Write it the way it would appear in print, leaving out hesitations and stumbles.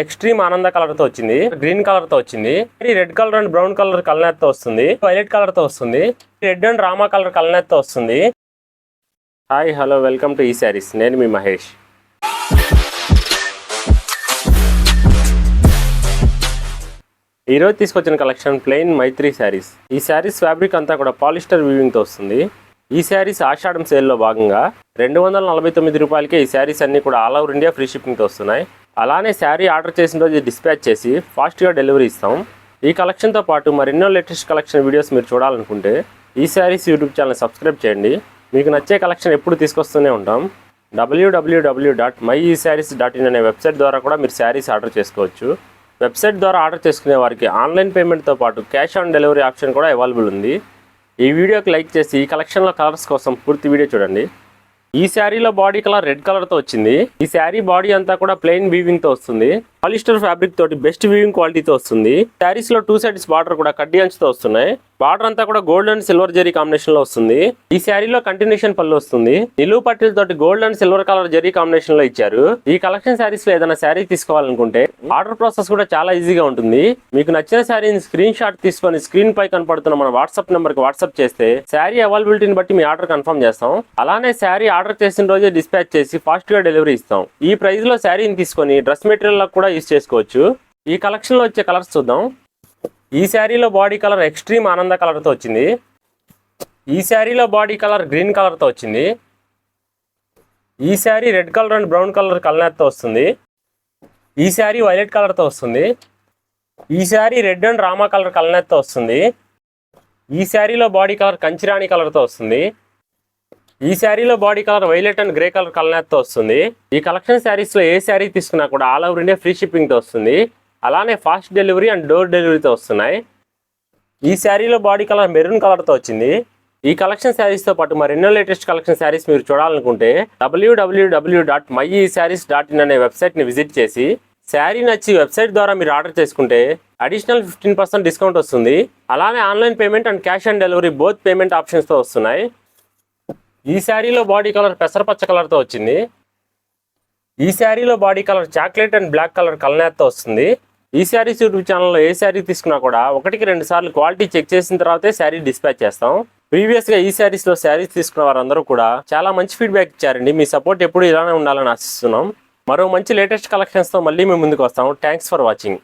Extreme ఆనంద colour తో వచ్చింది, గ్రీన్ కలర్ తో వచ్చింది, red colour and brown colour కలనేత్ తో వస్తుంది, వైలెట్ కలర్ తో వస్తుంది, రెడ్ అండ్ రామా కలర్ కలనేత్ తో వస్తుంది. హాయ్ హలో వెల్కమ్ టు ఈ శారీస్. నేను మీ మహేష్. ఈరోజు తీసుకొచ్చిన కలెక్షన్ ప్లెయిన్ మైత్రి శారీస్. ఈ శారీస్ ఫ్యాబ్రిక్ అంతా కూడా పాలిస్టర్ వీవింగ్ తో వస్తుంది. ఈ శారీస్ ఆషాఢం సేల్లో భాగంగా 249 రూపాయలకే ఈ శారీస్ అన్ని కూడా all over India free shipping తో వస్తున్నాయి. అలానే శారీ ఆర్డర్ చేసిన రోజు డిస్పాచ్ చేసి ఫాస్ట్గా డెలివరీ ఇస్తాం. ఈ కలెక్షన్తో పాటు మరెన్నో లేటెస్ట్ కలెక్షన్ వీడియోస్ మీరు చూడాలనుకుంటే ఈ శారీస్ యూట్యూబ్ ఛానల్ సబ్స్క్రైబ్ చేయండి. మీకు నచ్చే కలెక్షన్ ఎప్పుడు తీసుకొస్తూనే ఉంటాం. www.myesarees.in అనే వెబ్సైట్ ద్వారా కూడా మీరు శారీస్ ఆర్డర్ చేసుకోవచ్చు. వెబ్సైట్ ద్వారా ఆర్డర్ చేసుకునే వారికి ఆన్లైన్ పేమెంట్తో పాటు క్యాష్ ఆన్ డెలివరీ ఆప్షన్ కూడా అవైలబుల్ ఉంది. ఈ వీడియోకి లైక్ చేసి ఈ కలెక్షన్లో కలర్స్ కోసం పూర్తి వీడియో చూడండి. ఈ శారీలో బాడీ కలర్ రెడ్ కలర్ తో వచ్చింది. ఈ శారీ బాడీ అంతా కూడా ప్లెయిన్ వీవింగ్ తో వస్తుంది. పాలిస్టర్ ఫ్యాబ్రిక్ తోటి బెస్ట్ వీవింగ్ క్వాలిటీతో వస్తుంది. శారీస్ లో 2 సైడ్స్ బార్డర్ కూడా కడ్డీ అంచుతో వస్తున్నాయి. బార్డర్ అంతా కూడా gold and silver zari combination లో వస్తుంది. ఈ శారీలో కంటిన్యూషన్ పళ్ళు వస్తుంది. నిలువు పట్టీల తోటి gold and silver colour zari combination లో ఇచ్చారు. ఈ కలెక్షన్ శారీస్ లో ఏదైనా శారీ తీసుకోవాలనుకుంటే ఆర్డర్ ప్రాసెస్ కూడా చాలా ఈజీగా ఉంటుంది. మీకు నచ్చిన శారీని స్క్రీన్ షాట్ తీసుకొని స్క్రీన్ పై కనపడుతున్న మన వాట్సాప్ నెంబర్ కి వాట్సాప్ చేస్తే శారీ అవైలబిలిటీని బట్టి మీ ఆర్డర్ కన్ఫర్మ్ చేస్తాం. అలానే శారీ ఆర్డర్ చేసిన రోజే డిస్పాచ్ చేసి ఫాస్ట్ గా డెలివరీ ఇస్తాం. ఈ ప్రైస్ లో శారీని తీసుకొని డ్రెస్ మెటీరియల్ లో కూడా యూజ్ చేసుకోవచ్చు. ఈ కలెక్షన్ లో వచ్చే కలర్స్ చూద్దాం. ఈ శారీలో బాడీ కలర్ ఎక్స్ట్రీమ్ ఆనంద కలర్ తో వచ్చింది. ఈ శారీలో బాడీ కలర్ గ్రీన్ కలర్ తో వచ్చింది. ఈ sari red colour and brown colour కలనేత్ తో వస్తుంది. ఈ శారీ వైలెట్ కలర్ తో వస్తుంది. ఈ sari red and Rama colour కలనేత్ తో వస్తుంది. ఈ శారీలో బాడీ కలర్ కంచిరాణి కలర్ తో వస్తుంది. ఈ శారీలో body colour violet and grey colour కలనేత్ తో వస్తుంది. ఈ కలెక్షన్ శారీస్ లో ఏ శారీ తీసుకున్నా కూడా all over India free shipping తో వస్తుంది. అలానే ఫాస్ట్ డెలివరీ అండ్ డోర్ డెలివరీతో వస్తున్నాయి. ఈ శారీలో బాడీ కలర్ మెరూన్ కలర్ తో వచ్చింది. ఈ కలెక్షన్ శారీస్ తో పాటు మరెన్నో లేటెస్ట్ కలెక్షన్ శారీస్ మీరు చూడాలనుకుంటే www.myesarees.in అనే వెబ్సైట్ ని విజిట్ చేసి శారీ నచ్చి వెబ్సైట్ ద్వారా మీరు ఆర్డర్ చేసుకుంటే అడిషనల్ 15% డిస్కౌంట్ వస్తుంది. అలానే online payment and cash on delivery both payment options తో వస్తున్నాయి. ఈ శారీలో బాడీ కలర్ పెసరపచ్చ కలర్ తో వచ్చింది. ఈ శారీలో body colour chocolate and black colour కలనేత్ తో వస్తుంది. ఈ శారీస్ యూట్యూబ్ ఛానల్లో ఏ శారీ తీసుకున్నా కూడా 1-2 సార్లు క్వాలిటీ చెక్ చేసిన తర్వాతే శారీ డిస్పాచ్ చేస్తాం. ప్రీవియస్ గా ఈ శారీస్ లో శారీస్ తీసుకున్న వారందరూ కూడా చాలా మంచి ఫీడ్బ్యాక్ ఇచ్చారండి. మీ సపోర్ట్ ఎప్పుడు ఇలానే ఉండాలని ఆశిస్తున్నాం. మరో మంచి లేటెస్ట్ కలెక్షన్స్ తో మళ్ళీ మేము ముందుకు వస్తాం. Thanks for watching.